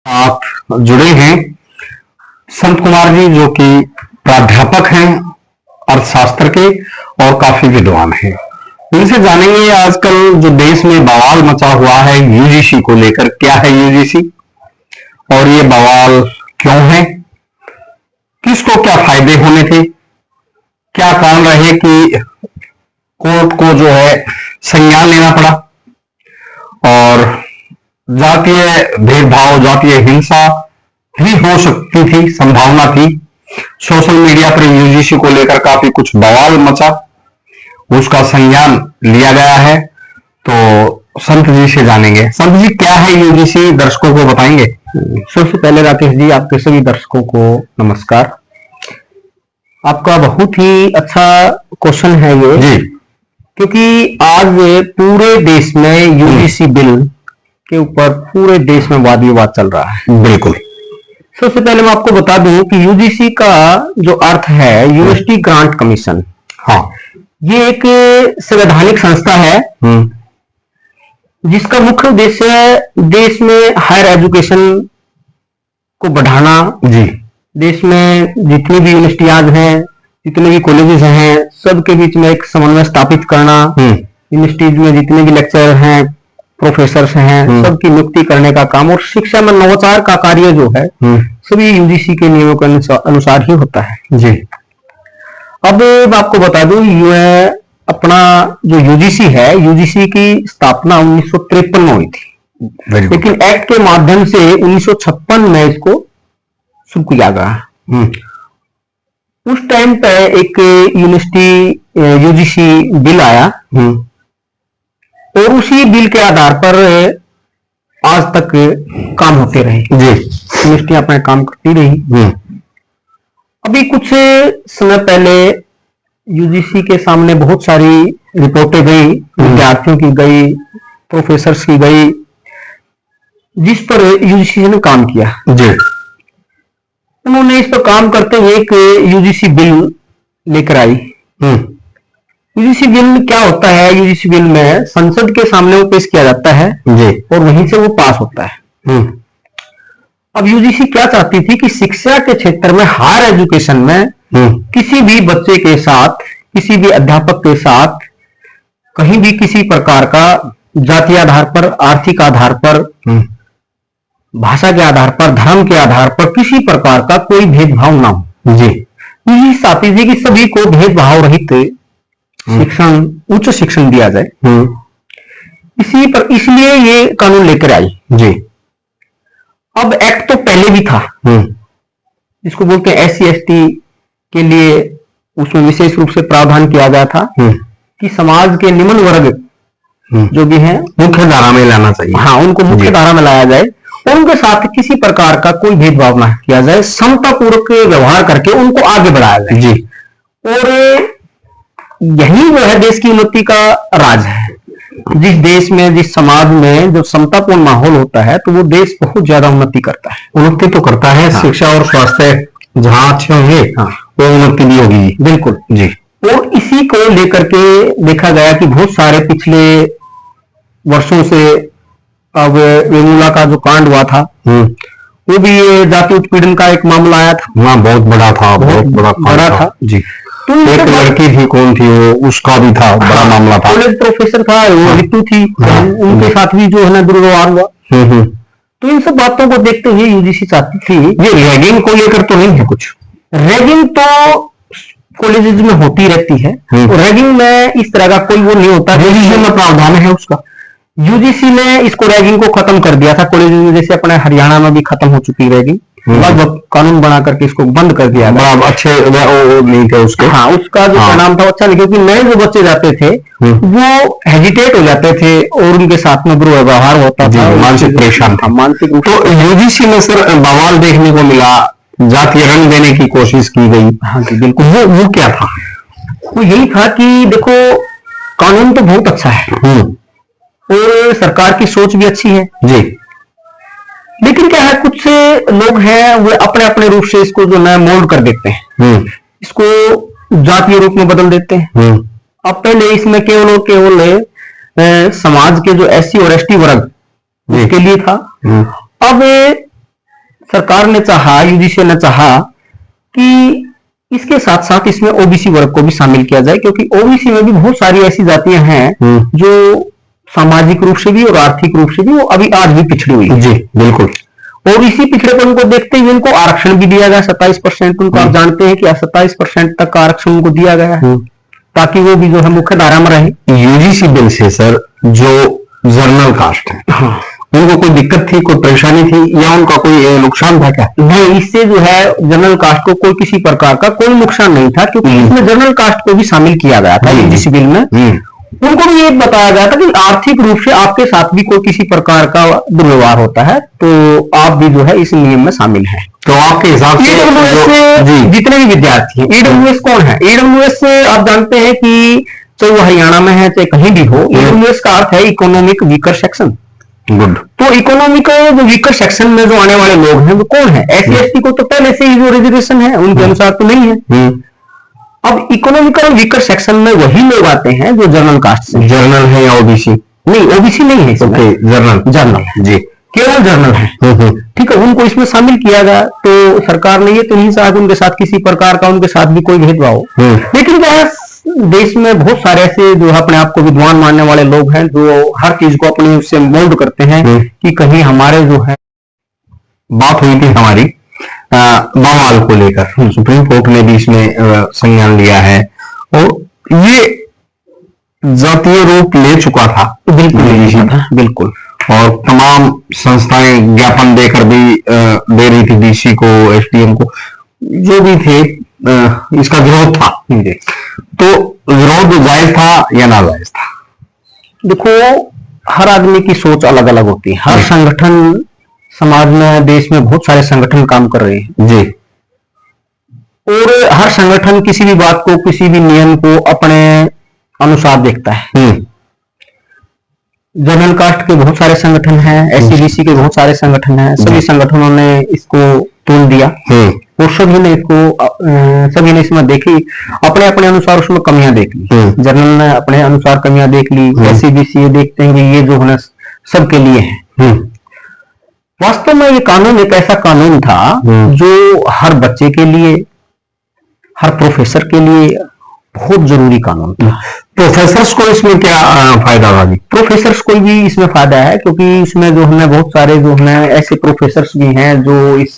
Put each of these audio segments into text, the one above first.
आप जुड़े हैं संत कुमार जी, जो कि प्राध्यापक हैं अर्थशास्त्र के और काफी विद्वान हैं। इनसे जानेंगे आजकल जो देश में बवाल मचा हुआ है यूजीसी को लेकर। क्या है यूजीसी और ये बवाल क्यों है, किसको क्या फायदे होने थे, क्या कारण रहे कि कोर्ट को जो है संज्ञान लेना पड़ा, और जातीय भेदभाव, जातीय हिंसा भी हो सकती थी, संभावना थी। सोशल मीडिया पर यूजीसी को लेकर काफी कुछ बवाल मचा, उसका संज्ञान लिया गया है। तो संत जी से जानेंगे। संत जी, क्या है यूजीसी, दर्शकों को बताएंगे? सबसे पहले राकेश जी, आपके सभी दर्शकों को नमस्कार। आपका बहुत ही अच्छा क्वेश्चन है ये जी, क्योंकि आज पूरे देश में यूजीसी बिल के ऊपर पूरे देश में वाद विवाद चल रहा है। बिल्कुल। सबसे पहले मैं आपको बता दूं कि यूजीसी का जो अर्थ है यूनिवर्सिटी ग्रांट कमीशन। हाँ, ये एक संवैधानिक संस्था है जिसका मुख्य उद्देश्य है देश में हायर एजुकेशन को बढ़ाना। जी, देश में जितनी भी यूनिवर्सिटियां हैं, जितने भी कॉलेजेस हैं, सबके बीच में एक समन्वय स्थापित करना। यूनिवर्सिटीज में जितने भी लेक्चरर हैं, प्रोफेसर्स हैं, सबकी नियुक्ति करने का काम, और शिक्षा में नवाचार का कार्य जो है सभी यूजीसी के नियमों के अनुसार ही होता है। जी। अब मैं आपको बता दूं, अपना जो यूजीसी है, यूजीसी की स्थापना 1953 में हुई थी, लेकिन एक्ट के माध्यम से 1956 में इसको शुरू किया गया। उस टाइम पे एक यूनिवर्सिटी यूजीसी बिल आया और उसी बिल के आधार पर आज तक काम होते रहे। जी, यूनिवर्सिटियां अपना काम करती रही। अभी कुछ समय पहले यूजीसी के सामने बहुत सारी रिपोर्टें गई, विद्यार्थियों की गई, प्रोफेसर्स की गई, जिस पर यूजीसी ने काम किया। जी। उन्होंने इस पर काम करते हुए एक यूजीसी बिल लेकर आई। यूजीसी बिल क्या होता है? यूजीसी बिल में संसद के सामने वो पेश किया जाता है जी, और वहीं से वो पास होता है। अब यूजीसी क्या चाहती थी कि शिक्षा के क्षेत्र में, हायर एजुकेशन में किसी भी बच्चे के साथ, किसी भी अध्यापक के साथ कहीं भी किसी प्रकार का जातीय आधार पर, आर्थिक आधार पर, भाषा के आधार पर, धर्म के आधार पर किसी प्रकार का कोई भेदभाव ना हो। जी। यही चाहती थी कि सभी को भेदभाव रहित शिक्षण, उच्च शिक्षण दिया जाए। इसलिए ये कानून लेकर आई। जी। अब एक्ट तो पहले भी था, जिसको बोलते हैं SC ST के लिए, उसमें विशेष रूप से प्रावधान किया गया था कि समाज के निम्न वर्ग जो भी हैं मुख्य धारा में लाना चाहिए। हाँ, उनको मुख्य धारा में लाया जाए और उनके साथ किसी प्रकार का कोई भेदभाव ना किया जाए, समतापूर्वक व्यवहार करके उनको आगे बढ़ाया जाए। जी। और यही जो है देश की उन्नति का राज है। जिस देश में, जिस समाज में जो समतापूर्ण माहौल होता है, तो वो देश बहुत ज्यादा उन्नति करता है। उन्नति तो करता है। हाँ। शिक्षा और स्वास्थ्य जहां अच्छे होंगे, हाँ, वो उन्नति भी होगी। बिल्कुल जी। और इसी को लेकर के देखा गया कि बहुत सारे पिछले वर्षों से, अब वेमुला का जो कांड हुआ था, वो भी जाति उत्पीड़न का एक मामला आया था। हाँ, बहुत बड़ा था, बहुत बड़ा था। जी। तो एक लड़की थी, कौन थी वो, उसका भी था, बड़ा मामला था। कॉलेज प्रोफेसर था वो, रितु थी, उनके साथ भी जो है ना दुर्व्यवहार हुआ। तो इन सब बातों को देखते हुए यूजीसी चाहती थी, ये रैगिंग को लेकर तो नहीं है कुछ? रैगिंग तो कॉलेजेस में होती रहती है, रैगिंग में इस तरह का कोई वो नहीं होता। यूजीसी में प्रावधान है उसका? यूजीसी ने इसको रैगिंग को खत्म कर दिया था कॉलेज में, जैसे अपने हरियाणा में भी खत्म हो चुकी रैगिंग, लगभग कानून बना करके इसको बंद कर दिया। अच्छे नहीं थे उसके। हाँ, उसका जो परिणाम था अच्छा नहीं, क्योंकि नए जो बच्चे जाते थे वो हेजिटेट हो जाते थे और उनके साथ में दुर्व्यवहार होता था, मानसिक परेशान था, मानसिक। तो यूजीसी में सर बवाल देखने को मिला, जातीय रंग देने की कोशिश की गई। हाँ जी, बिल्कुल। वो क्या था? वो यही था कि देखो, कानून तो बहुत अच्छा है और सरकार की सोच भी अच्छी है जी, लेकिन क्या है, कुछ लोग हैं वो अपने अपने रूप से इसको जो नया मोल्ड कर देते हैं, इसको जातीय रूप में बदल देते हैं। अब पहले इसमें केवल और केवल समाज के जो SC और ST वर्ग उसके लिए था। अब सरकार ने चाहा, यूजीसी ने चाहा कि इसके साथ साथ इसमें ओबीसी वर्ग को भी शामिल किया जाए, क्योंकि ओबीसी में भी बहुत सारी ऐसी जातियां हैं जो सामाजिक रूप से भी और आर्थिक रूप से भी वो अभी आज भी पिछड़ी हुई है। जी बिल्कुल। ओबीसी पिछड़ेपन को देखते हुए उनको आरक्षण भी दिया गया 27%। उनको आप जानते हैं कि 27% तक का आरक्षण उनको दिया गया है, ताकि वो भी जो है मुख्य धारा में रहे। यूजीसी बिल से सर जो जनरल कास्ट है, हाँ, उनको कोई दिक्कत थी, कोई परेशानी थी, या उनका कोई नुकसान था क्या? नहीं, इससे जो है जनरल कास्ट को कोई किसी प्रकार का कोई नुकसान नहीं था, क्योंकि इसमें जनरल कास्ट को भी शामिल किया गया था यूजीसी बिल में। उनको भी ये बताया गया था कि आर्थिक रूप से आपके साथ भी कोई किसी प्रकार का दुर्व्यवहार होता है तो आप भी जो है इस नियम में शामिल हैं। तो आपके हिसाब से जितने भी विद्यार्थी हैं, ईडब्ल्यूएस कौन है? ईडब्ल्यूएस आप जानते हैं कि चाहे वो हरियाणा में है चाहे कहीं भी हो, ईडब्ल्यूएस का अर्थ है इकोनॉमिक वीकर सेक्शन। गुड। तो इकोनॉमिक जो वीकर सेक्शन में जो आने वाले लोग हैं वो कौन है? एससी एसटी को तो पहले से ही जो रिजर्वेशन है उनके अनुसार तो नहीं है। अब इकोनॉमिकल वीकर सेक्शन में वही लोग आते हैं जो जनरल कास्ट से। जनरल है या ओबीसी? नहीं, ओबीसी नहीं है इसमें। जनरल, जनरल जी, केवल जनरल है। ठीक है, उनको इसमें शामिल किया गया। तो सरकार ने ये तो नहीं चाहा कि उनके साथ किसी प्रकार का उनके साथ भी कोई भेदभाव हो, लेकिन क्या है, देश में बहुत सारे ऐसे जो अपने आप को विद्वान मानने वाले लोग हैं जो हर चीज को अपने उससे मोल्ड करते हैं कि कहीं हमारे जो है। बात हुई थी हमारी बवाल को लेकर, सुप्रीम कोर्ट ने भी इसमें संज्ञान लिया है और ये जातीय रूप ले चुका था। बिल्कुल। और तमाम संस्थाएं ज्ञापन देकर भी दे रही थी डीसी को, एसडीएम को, जो भी थे, इसका विरोध था। तो विरोध जायज था या नाजायज था? देखो, हर आदमी की सोच अलग अलग होती है। हर संगठन समाज में, देश में बहुत सारे संगठन काम कर रहे हैं जी, और हर संगठन किसी भी बात को, किसी भी नियम को अपने अनुसार देखता है। जनरल कास्ट के बहुत सारे संगठन हैं, एससीबीसी के बहुत सारे संगठन हैं, सभी संगठनों ने इसको तोल दिया और सभी ने इसमें देखी, अपने अपने अनुसार उसमें कमियां देख ली। जनरल ने अपने अनुसार कमियां देख ली, एससीबीसी ये देखते हैं कि ये जो है सबके लिए है। वास्तव में ये कानून एक ऐसा कानून था जो हर बच्चे के लिए, हर प्रोफेसर के लिए बहुत जरूरी कानून था। प्रोफेसर्स को इसमें क्या फायदा होगा? प्रोफेसर्स को भी इसमें फायदा है, क्योंकि इसमें जो है बहुत सारे जो है ऐसे प्रोफेसर्स भी हैं जो इस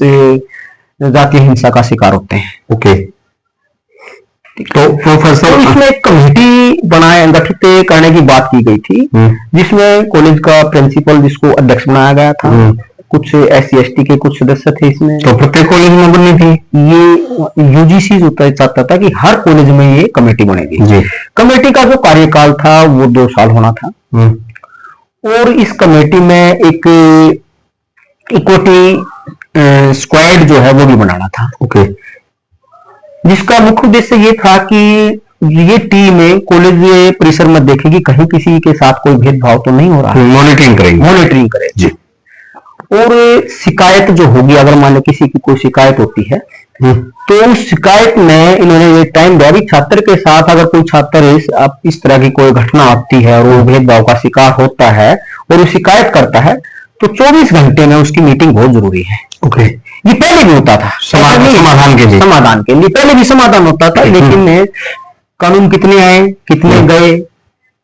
जातीय हिंसा का शिकार होते हैं। ओके। तो प्रोफेसर, तो इसमें एक कमेटी गठित करने की बात की गई थी, जिसमें कॉलेज का प्रिंसिपल, जिसको अध्यक्ष बनाया गया था, कुछ एससी एसटी के कुछ सदस्य थे इसमें। तो प्रत्येक कॉलेज में बननी थी? ये यूजीसी जो चाहता था कि हर कॉलेज में ये कमेटी बनेगी। कमेटी का जो कार्यकाल था वो 2 साल होना था और इस कमेटी में एक इक्विटी स्क्वाड जो है वो भी बनाना था। ओके। जिसका मुख्य उद्देश्य ये था कि ये टीम कॉलेज परिसर में देखेगी कहीं किसी के साथ कोई भेदभाव तो नहीं हो रहा है, मॉनिटरिंग करेगी जी। और शिकायत जो होगी, अगर मान लो किसी की कोई शिकायत होती है तो उस शिकायत में इन्होंने ये टाइम दिया कि छात्र के साथ अगर कोई छात्र इस तरह की कोई घटना आती है और वो भेदभाव का शिकार होता है और वो शिकायत करता है तो 24 घंटे में उसकी मीटिंग बहुत जरूरी है। ओके। ये पहले भी होता था समाधान के लिए पहले भी समाधान होता था, लेकिन कानून कितने आए, कितने गए,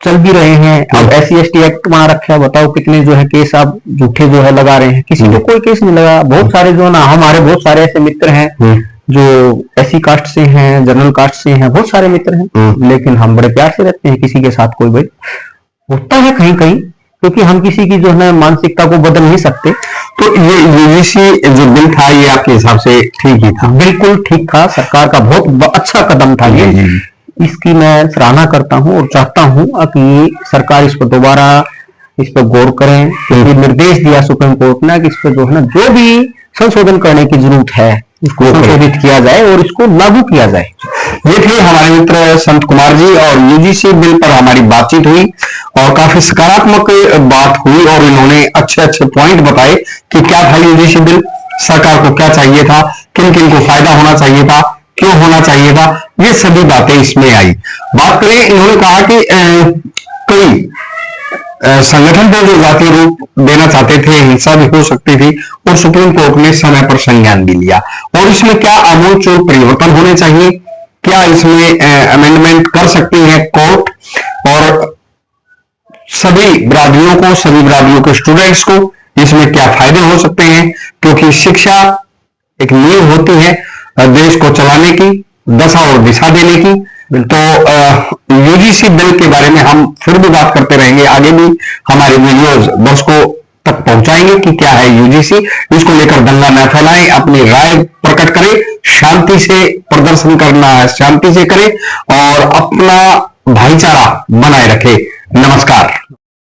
चल भी रहे हैं। अब SC ST एक्ट बना रखा है, बताओ कितने जो है केस आप झूठे जो है लगा रहे हैं, किसी को कोई केस नहीं लगा। बहुत सारे जो ना, हमारे बहुत सारे ऐसे मित्र हैं जो SC कास्ट से हैं, जनरल कास्ट से हैं, बहुत सारे मित्र हैं, लेकिन हम बड़े प्यार से रहते हैं, किसी के साथ कोई भेद होता है कहीं कहीं, क्योंकि हम किसी की जो है मानसिकता को बदल नहीं सकते। तो ये यूजीसी जो बिल था ये आपके हिसाब से ठीक ही था? बिल्कुल ठीक था, सरकार का बहुत अच्छा कदम था ये। इसकी मैं सराहना करता हूं और चाहता हूं कि सरकार इस पर दोबारा इस पर गौर करें, क्योंकि निर्देश दिया सुप्रीम कोर्ट ने कि इस पर जो है ना जो भी संशोधन करने की जरूरत है इसको संशोधित किया जाए और इसको लागू किया जाए। ये थे हमारे मित्र संत कुमार जी और यूजीसी बिल पर हमारी बातचीत हुई और काफी सकारात्मक बात हुई और इन्होंने अच्छे अच्छे पॉइंट बताए कि क्या था यूजीसी बिल, सरकार को क्या चाहिए था, किन किन को फायदा होना चाहिए था, क्यों होना चाहिए था, ये सभी बातें इसमें आई। बात करें, इन्होंने कहा कि कई संगठन को जो जातीय रूप देना चाहते थे, हिंसा भी हो सकती थी, और सुप्रीम कोर्ट ने समय पर संज्ञान भी लिया। और इसमें क्या आमूलचूल परिवर्तन होने चाहिए, क्या इसमें अमेंडमेंट कर सकती है कोर्ट, और सभी बिरादरियों के स्टूडेंट्स को इसमें क्या फायदे हो सकते हैं, क्योंकि शिक्षा एक नींव होती है देश को चलाने की, दशा और दिशा देने की। तो यूजीसी बिल के बारे में हम फिर भी बात करते रहेंगे, आगे भी हमारे वीडियोस दर्शकों तक पहुंचाएंगे कि क्या है यूजीसी। इसको लेकर दंगा न फैलाएं, अपनी राय प्रकट करें, शांति से प्रदर्शन करना है शांति से करें, और अपना भाईचारा बनाए रखें। नमस्कार।